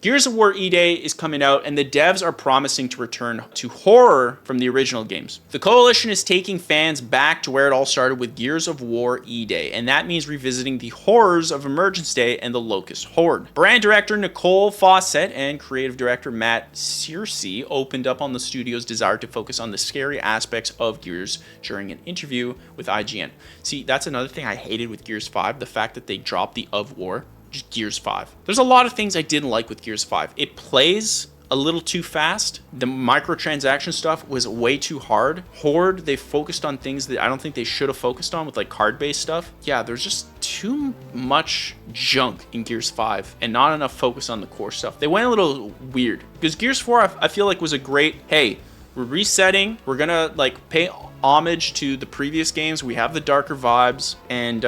Gears of War E-Day is coming out, and the devs are promising to return to horror from the original games. The Coalition is taking fans back to where it all started with Gears of War E-Day, and that means revisiting the horrors of Emergence Day and the Locust Horde. Brand director Nicole Fawcett and creative director Matt Searcy opened up on the studio's desire to focus on the scary aspects of Gears during an interview with IGN. See, that's another thing I hated with Gears 5, the fact that they dropped the of war. Just Gears 5. There's a lot of things I didn't like with Gears 5. It plays a little too fast. The microtransaction stuff was way too hard. Horde, they focused on things that I don't think they should have focused on with like card-based stuff. Yeah, there's just too much junk in Gears 5 and not enough focus on the core stuff. They went a little weird because Gears 4 I feel like was a great, hey, we're resetting, we're gonna like pay homage to the previous games. We have the darker vibes, and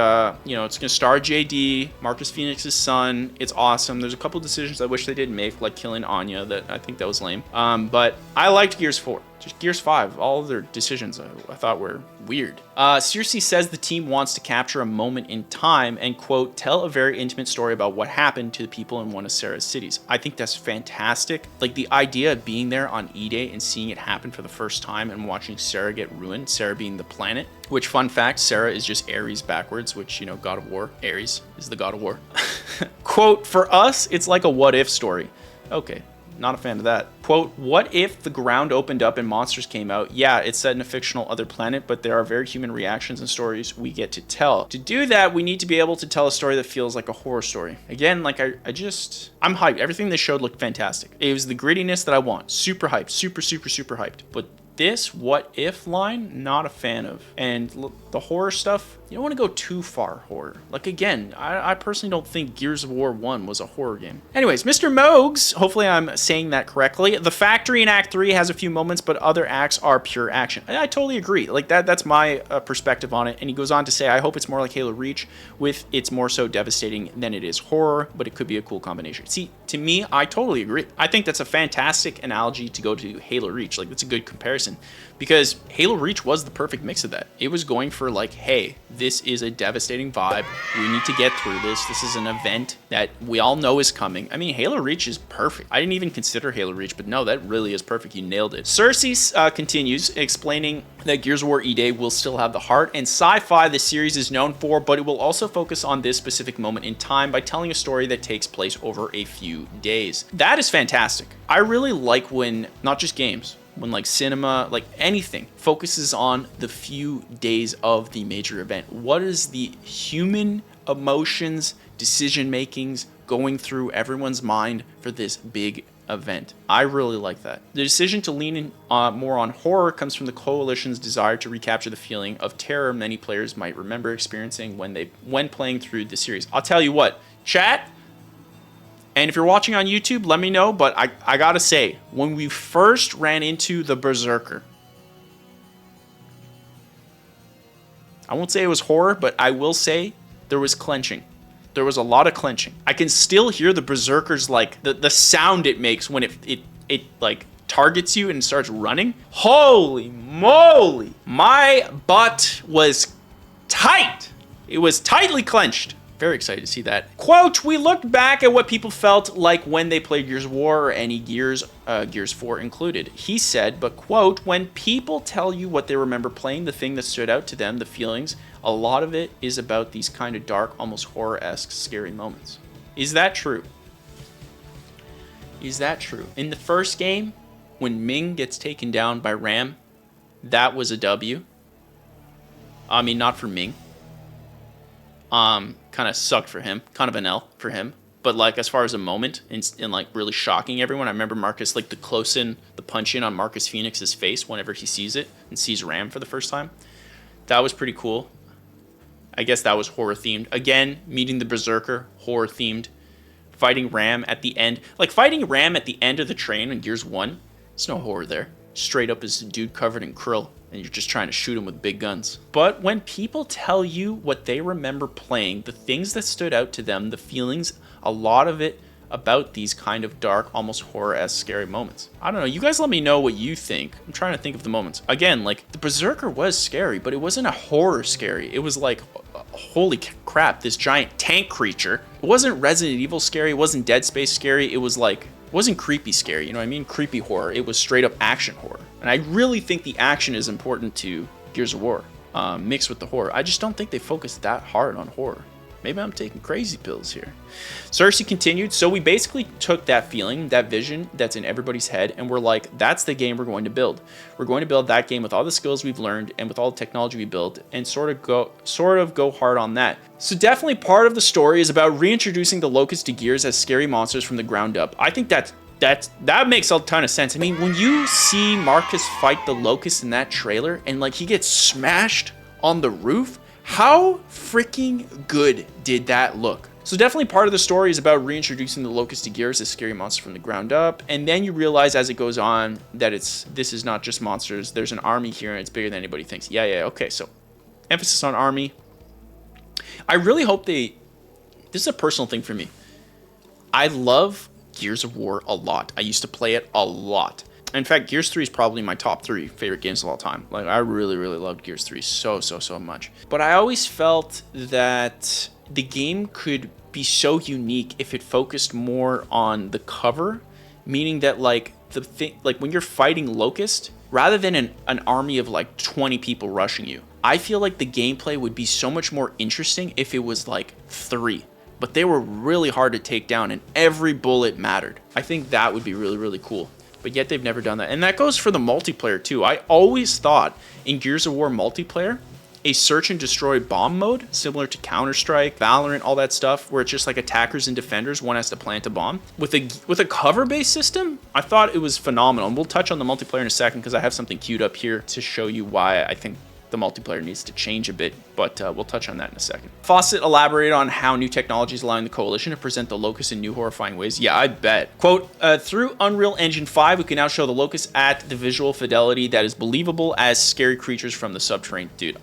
you know, it's gonna star JD, Marcus Phoenix's son. It's awesome. There's a couple decisions I wish they didn't make, like killing Anya, that I think that was lame. But I liked Gears 4. Just Gears 5, all of their decisions I thought were weird. Searcy says the team wants to capture a moment in time and, quote, tell a very intimate story about what happened to the people in one of Sarah's cities. I think that's fantastic. Like, the idea of being there on E-Day and seeing it happen for the first time and watching Sarah get ruined, Sarah being the planet. Which, fun fact, Sarah is just Ares backwards, which, you know, God of War. Ares is the God of War. Quote, for us, it's like a what-if story. Okay. Not a fan of that. Quote, what if the ground opened up and monsters came out? Yeah, it's set in a fictional other planet, but there are very human reactions and stories we get to tell. To do that, we need to be able to tell a story that feels like a horror story. Again, like I'm hyped. Everything they showed looked fantastic. It was the grittiness that I want. Super hyped. Super hyped. But this what if line, not a fan of. And the horror stuff, you don't want to go too far horror. Like, again, I personally don't think Gears of War 1 was a horror game. Anyways, Mr. Mogs, hopefully I'm saying that correctly. The factory in Act 3 has a few moments, but other acts are pure action. I totally agree. Like, that's my perspective on it. And he goes on to say, I hope it's more like Halo Reach, with it's more so devastating than it is horror, but it could be a cool combination. See, to me, I totally agree. I think that's a fantastic analogy to go to Halo Reach. Like, that's a good comparison. Because Halo Reach was the perfect mix of that. It was going for like, hey, this is a devastating vibe. We need to get through this. This is an event that we all know is coming. I mean, Halo Reach is perfect. I didn't even consider Halo Reach, but no, that really is perfect. You nailed it. Searcy continues, explaining that Gears of War E-Day will still have the heart and sci-fi the series is known for, but it will also focus on this specific moment in time by telling a story that takes place over a few days. That is fantastic. I really like when, not just games, when like cinema, like anything, focuses on the few days of the major event. What is the human emotions, decision makings going through everyone's mind for this big event? I really like that. The decision to lean in more on horror comes from the Coalition's desire to recapture the feeling of terror many players might remember experiencing when playing through the series. I'll tell you what, chat, and if you're watching on YouTube, let me know, but I gotta say, when we first ran into the Berserker, I won't say it was horror, but I will say there was clenching. There was a lot of clenching. I can still hear the Berserker's, like, the sound it makes when it like targets you and starts running. Holy moly! My butt was tight. It was tightly clenched. Very excited to see that. Quote, we looked back at what people felt like when they played Gears of War or any Gears 4 included. He said, but quote, when people tell you what they remember playing, the thing that stood out to them, the feelings, a lot of it is about these kind of dark, almost horror-esque, scary moments. Is that true? Is that true? In the first game, when Ming gets taken down by Ram, that was a W. I mean, not for Ming. Kind of sucked for him, kind of an L for him. But like, as far as a moment and like really shocking everyone, I remember Marcus, like the close in, the punch in on Marcus Phoenix's face whenever he sees it and sees Ram for the first time. That was pretty cool. I guess that was horror themed. Again, meeting the Berserker, horror themed. Fighting Ram at the end, like fighting Ram at the end of the train in Gears 1. There's no horror there. Straight up is a dude covered in krill, and you're just trying to shoot him with big guns. But when people tell you what they remember playing, the things that stood out to them, the feelings, a lot of it about these kind of dark, almost horror-esque scary moments. I don't know, you guys let me know what you think. I'm trying to think of the moments. Again, like, the Berserker was scary, but it wasn't a horror scary. It was like holy crap, this giant tank creature. It wasn't Resident Evil scary, it wasn't Dead Space scary, it was like, it wasn't creepy scary, you know what I mean? Creepy horror. It was straight up action horror. And I really think the action is important to Gears of War, mixed with the horror. I just don't think they focused that hard on horror. Maybe I'm taking crazy pills here. Cersei continued, so we basically took that feeling, that vision that's in everybody's head, and we're like, that's the game we're going to build. We're going to build that game with all the skills we've learned and with all the technology we built, and sort of go hard on that. So definitely part of the story is about reintroducing the Locusts to Gears as scary monsters from the ground up. I think that makes a ton of sense. I mean, when you see Marcus fight the Locust in that trailer, and like he gets smashed on the roof, how freaking good did that look? So definitely part of the story is about reintroducing the Locust to Gears as scary monsters from the ground up, and then you realize as it goes on that this is not just monsters. There's an army here, and it's bigger than anybody thinks. Yeah, okay. So emphasis on army. I really hope this is a personal thing for me. I love Gears of War a lot. I used to play it a lot. In fact, Gears 3 is probably my top 3 favorite games of all time. Like, I really, really loved Gears 3 so much. But I always felt that the game could be so unique if it focused more on the cover, meaning that, like, when you're fighting Locust, rather than an army of, like, 20 people rushing you, I feel like the gameplay would be so much more interesting if it was, like, 3. But they were really hard to take down, and every bullet mattered. I think that would be really, really cool. But yet they've never done that. And that goes for the multiplayer too. I always thought in Gears of War multiplayer, a search and destroy bomb mode, similar to Counter-Strike, Valorant, all that stuff, where it's just like attackers and defenders, one has to plant a bomb. With a cover-based system, I thought it was phenomenal. And we'll touch on the multiplayer in a second because I have something queued up here to show you why I think the multiplayer needs to change a bit, but we'll touch on that in a second. Fawcett elaborated on how new technology is allowing the Coalition to present the Locust in new horrifying ways. Yeah, I bet. Quote, through Unreal Engine 5, we can now show the Locust at the visual fidelity that is believable as scary creatures from the subterranean. Dude,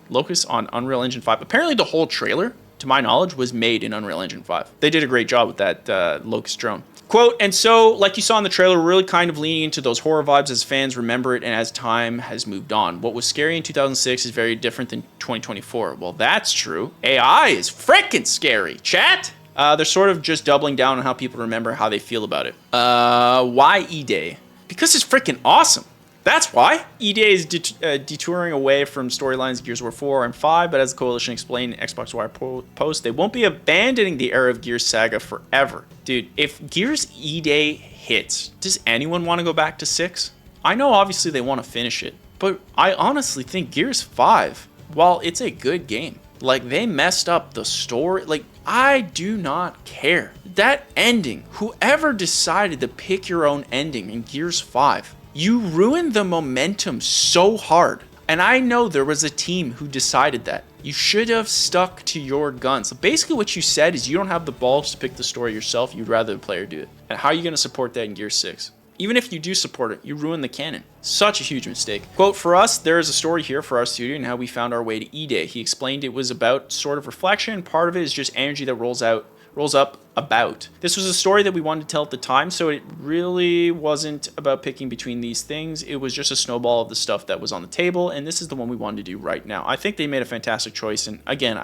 Locust on Unreal Engine 5. Apparently the whole trailer, to my knowledge, was made in Unreal Engine 5. They did a great job with that Locust drone. Quote, and so, like you saw in the trailer, we're really kind of leaning into those horror vibes as fans remember it and as time has moved on. What was scary in 2006 is very different than 2024. Well, that's true. AI is freaking scary, chat. They're sort of just doubling down on how people remember how they feel about it. Why E-Day? Because it's freaking awesome. That's why. E-Day is detouring away from storylines of Gears of War 4 and 5, but as the Coalition explained in Xbox Wire post, they won't be abandoning the era of Gears saga forever. Dude, if Gears E-Day hits, does anyone want to go back to 6? I know obviously they want to finish it, but I honestly think Gears 5, while it's a good game, like they messed up the story, like I do not care. That ending, whoever decided to pick your own ending in Gears 5, you ruined the momentum so hard. And I know there was a team who decided that. You should have stuck to your guns. So basically what you said is you don't have the balls to pick the story yourself. You'd rather the player do it. And how are you going to support that in Gear 6? Even if you do support it, you ruin the canon. Such a huge mistake. Quote, for us, there is a story here for our studio and how we found our way to E-Day. He explained it was about sort of reflection. Part of it is just energy that rolls up about. This was a story that we wanted to tell at the time, so it really wasn't about picking between these things. It was just a snowball of the stuff that was on the table, and this is the one we wanted to do right now. I think they made a fantastic choice, and again,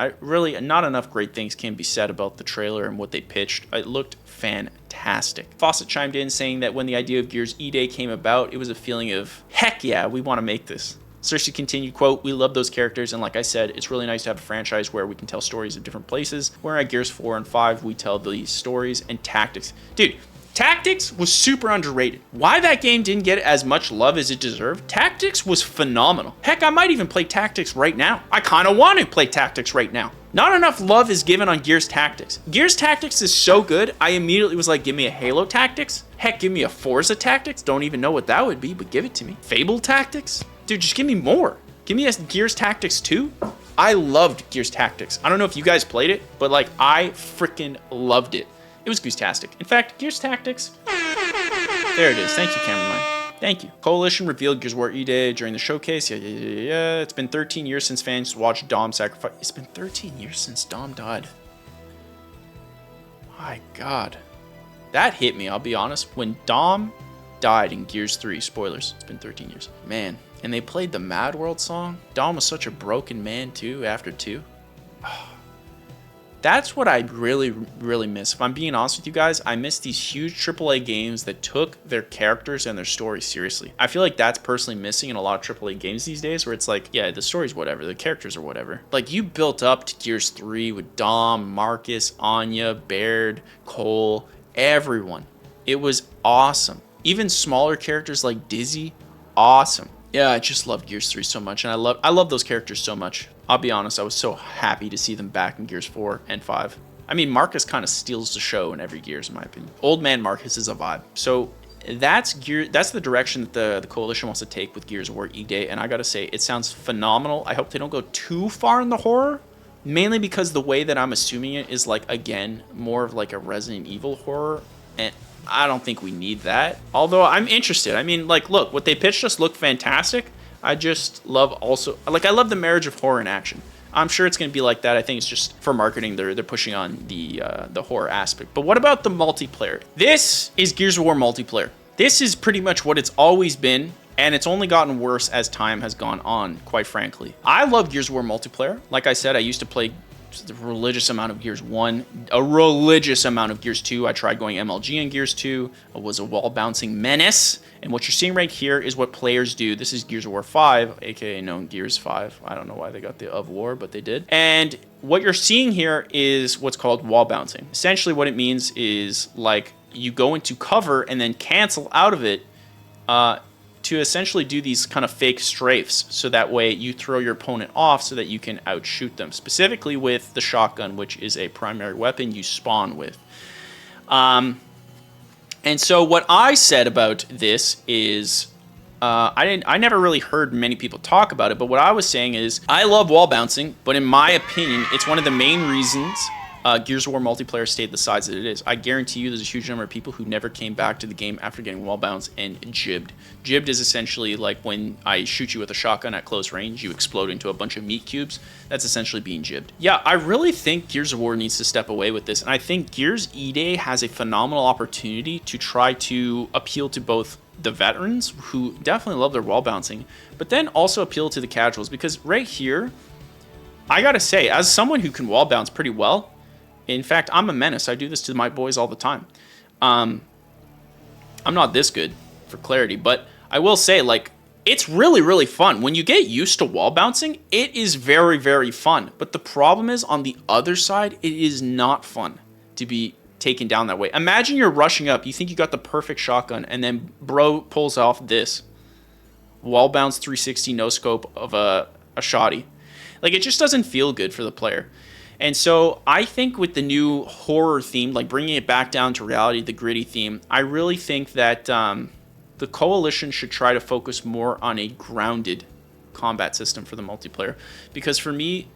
not enough great things can be said about the trailer and what they pitched. It looked fantastic. Fawcett chimed in saying that when the idea of Gears E-Day came about, it was a feeling of, heck yeah, we want to make this. Cersei continued, quote, we love those characters, and like I said, it's really nice to have a franchise where we can tell stories of different places, where at Gears 4 and 5, we tell these stories and tactics. Dude, Tactics was super underrated. Why that game didn't get as much love as it deserved? Tactics was phenomenal. Heck, I might even play Tactics right now. I kind of want to play Tactics right now. Not enough love is given on Gears Tactics. Gears Tactics is so good, I immediately was like, give me a Halo Tactics. Heck, give me a Forza Tactics. Don't even know what that would be, but give it to me. Fable Tactics? Dude, just give me more. Give me a Gears Tactics 2. I loved Gears Tactics. I don't know if you guys played it, but like, I freaking loved it. It was Goose-tastic. In fact, Gears Tactics. There it is. Thank you, cameraman. Thank you. Coalition revealed Gears of War E-Day during the showcase. Yeah. It's been 13 years since fans watched Dom sacrifice. It's been 13 years since Dom died. My God. That hit me, I'll be honest. When Dom died in Gears 3, spoilers, it's been 13 years. Man. And they played the Mad World song. Dom was such a broken man, too, after 2. That's what I really, really miss. If I'm being honest with you guys, I miss these huge AAA games that took their characters and their story seriously. I feel like that's personally missing in a lot of AAA games these days, where it's like, yeah, the story's whatever, the characters are whatever. Like, you built up to Gears 3 with Dom, Marcus, Anya, Baird, Cole, everyone. It was awesome. Even smaller characters like Dizzy, awesome. Yeah, I just love Gears 3 so much, and I love those characters so much. I'll be honest, I was so happy to see them back in Gears 4 and 5. I mean, Marcus kind of steals the show in every Gears, in my opinion. Old man Marcus is a vibe. So that's the direction that the Coalition wants to take with Gears of War E-Day, and I gotta say, it sounds phenomenal. I hope they don't go too far in the horror, mainly because the way that I'm assuming it is, like, again, more of like a Resident Evil horror, and I don't think we need that. Although I'm interested. I mean, like, look, what they pitched us looked fantastic. I just love also, like, I love the marriage of horror and action. I'm sure it's going to be like that. I think it's just for marketing. They're pushing on the horror aspect. But what about the multiplayer? This is Gears of War multiplayer. This is pretty much what it's always been, and it's only gotten worse as time has gone on, quite frankly. I love Gears of War multiplayer. Like I said, I used to play a religious amount of Gears 1, a religious amount of Gears 2. I tried going MLG in Gears 2. I was a wall-bouncing menace. And what you're seeing right here is what players do. This is Gears of War 5, aka known Gears 5. I don't know why they got the of War, but they did. And what you're seeing here is what's called wall bouncing. Essentially what it means is, like, you go into cover and then cancel out of it to essentially do these kind of fake strafes, so that way you throw your opponent off so that you can outshoot them, specifically with the shotgun, which is a primary weapon you spawn with. And so what I said about this is, I never really heard many people talk about it, but what I was saying is, I love wall bouncing, but in my opinion, it's one of the main reasons Gears of War multiplayer stayed the size that it is. I guarantee you there's a huge number of people who never came back to the game after getting wall bounce and jibbed. Jibbed is essentially like when I shoot you with a shotgun at close range, you explode into a bunch of meat cubes. That's essentially being jibbed. Yeah, I really think Gears of War needs to step away with this, and I think Gears E-Day has a phenomenal opportunity to try to appeal to both the veterans, who definitely love their wall bouncing, but then also appeal to the casuals, because right here, I gotta say, as someone who can wall bounce pretty well, in fact, I'm a menace. I do this to my boys all the time. I'm not this good, for clarity, but I will say, like, it's really, really fun. When you get used to wall bouncing, it is very, very fun. But the problem is, on the other side, it is not fun to be taken down that way. Imagine you're rushing up. You think you got the perfect shotgun, and then bro pulls off this wall bounce 360 no scope of a shoddy. Like, it just doesn't feel good for the player. And so I think with the new horror theme, like bringing it back down to reality, the gritty theme, I really think that the Coalition should try to focus more on a grounded combat system for the multiplayer. Because for me,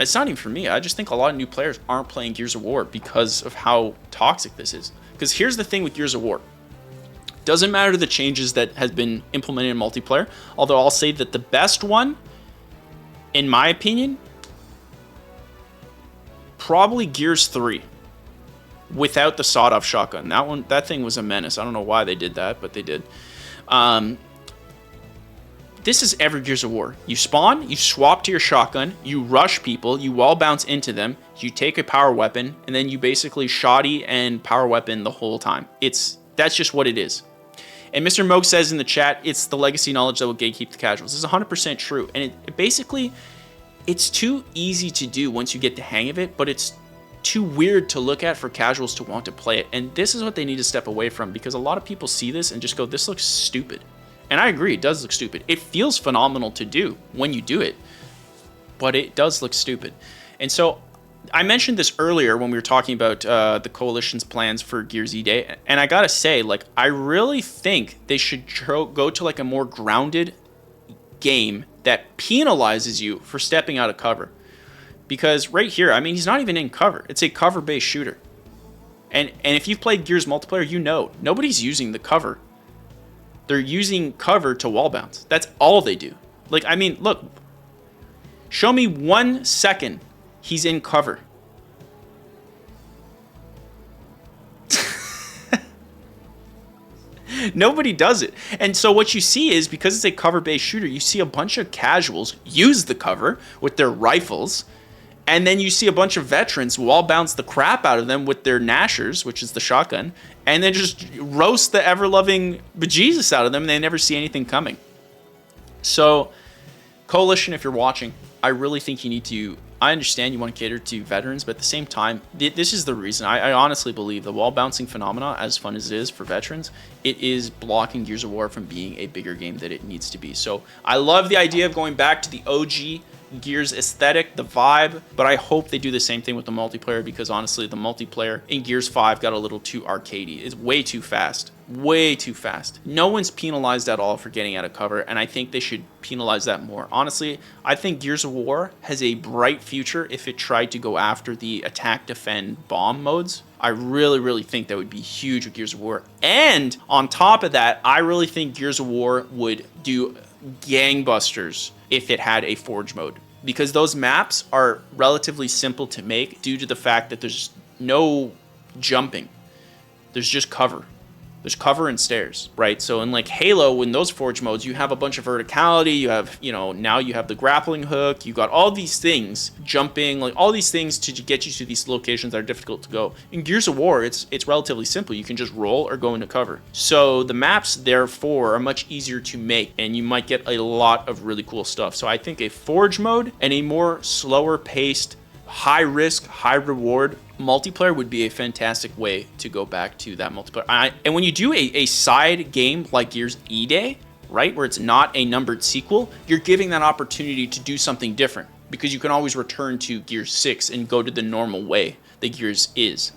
it's not even for me. I just think a lot of new players aren't playing Gears of War because of how toxic this is. Because here's the thing with Gears of War. Doesn't matter the changes that has been implemented in multiplayer, although I'll say that the best one, in my opinion, probably Gears 3 without the sawed-off shotgun. That thing was a menace. I don't know why they did that, but they did. This is every Gears of War. You spawn, you swap to your shotgun, you rush people, you wall bounce into them, you take a power weapon, and then you basically shoddy and power weapon the whole time. That's just what it is. And Mr. Moog says in the chat, it's the legacy knowledge that will gatekeep the casuals. This is 100% true. And it basically, it's too easy to do once you get the hang of it, but it's too weird to look at for casuals to want to play it. And this is what they need to step away from, because a lot of people see this and just go, this looks stupid. And I agree, it does look stupid. It feels phenomenal to do when you do it, but it does look stupid. And so I mentioned this earlier when we were talking about the Coalition's plans for Gears E-Day, and I gotta say, like, I really think they should go to like a more grounded game that penalizes you for stepping out of cover. Because right here, I mean, he's not even in cover. It's a cover-based shooter. And if you've played Gears multiplayer, you know, nobody's using the cover. They're using cover to wall bounce. That's all they do. Like, I mean, look, show me 1 second he's in cover. Nobody does it. And so what you see is, because it's a cover-based shooter, you see a bunch of casuals use the cover with their rifles, And then you see a bunch of veterans wall bounce the crap out of them with their Nashers, which is the shotgun, and then just roast the ever-loving bejesus out of them, and they never see anything coming. So, Coalition, if you're watching, I really think you need to... I understand you want to cater to veterans, but at the same time, this is the reason. I honestly believe the wall bouncing phenomena, as fun as it is for veterans, it is blocking Gears of War from being a bigger game that it needs to be. So I love the idea of going back to the OG Gears aesthetic, the vibe, but I hope they do the same thing with the multiplayer, because honestly, the multiplayer in Gears 5 got a little too arcadey. It's way too fast. Way too fast. No one's penalized at all for getting out of cover, and I think they should penalize that more. Honestly, I think Gears of War has a bright future if it tried to go after the attack, defend, bomb modes. I really think that would be huge with Gears of War. And on top of that, I really think Gears of War would do gangbusters if it had a forge mode, because those maps are relatively simple to make due to the fact that there's no jumping. There's just cover. There's cover and stairs, right? So in like Halo, in those forge modes, you have a bunch of verticality, you have, now you have the grappling hook, you got all these things, jumping, like all these things to get you to these locations that are difficult to go. In Gears of War, it's relatively simple. You can just roll or go into cover. So the maps, therefore, are much easier to make, and you might get a lot of really cool stuff. So I think a forge mode and a more slower paced, high risk, high reward multiplayer would be a fantastic way to go back to that multiplayer. And when you do a side game like Gears E-Day, right, where it's not a numbered sequel, you're giving that opportunity to do something different, because you can always return to Gears 6 and go to the normal way that Gears is.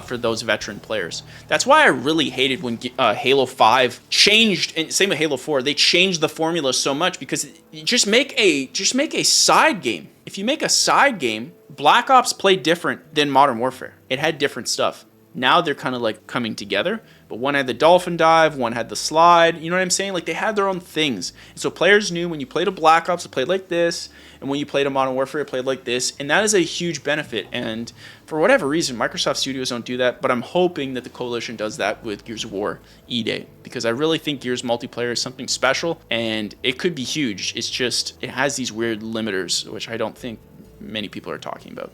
For those veteran players. That's why I really hated when Halo 5 changed, and same with Halo 4, they changed the formula so much, because just make a side game. If you make a side game, Black Ops played different than Modern Warfare. It had different stuff. Now they're kind of like coming together, but one had the dolphin dive, one had the slide, you know what I'm saying? Like they had their own things. And so players knew when you played a Black Ops, it played like this, and when you played a Modern Warfare, it played like this, and that is a huge benefit. And for whatever reason, Microsoft Studios don't do that, but I'm hoping that the Coalition does that with Gears of War E-Day, because I really think Gears multiplayer is something special, and it could be huge. It's just, it has these weird limiters, which I don't think many people are talking about.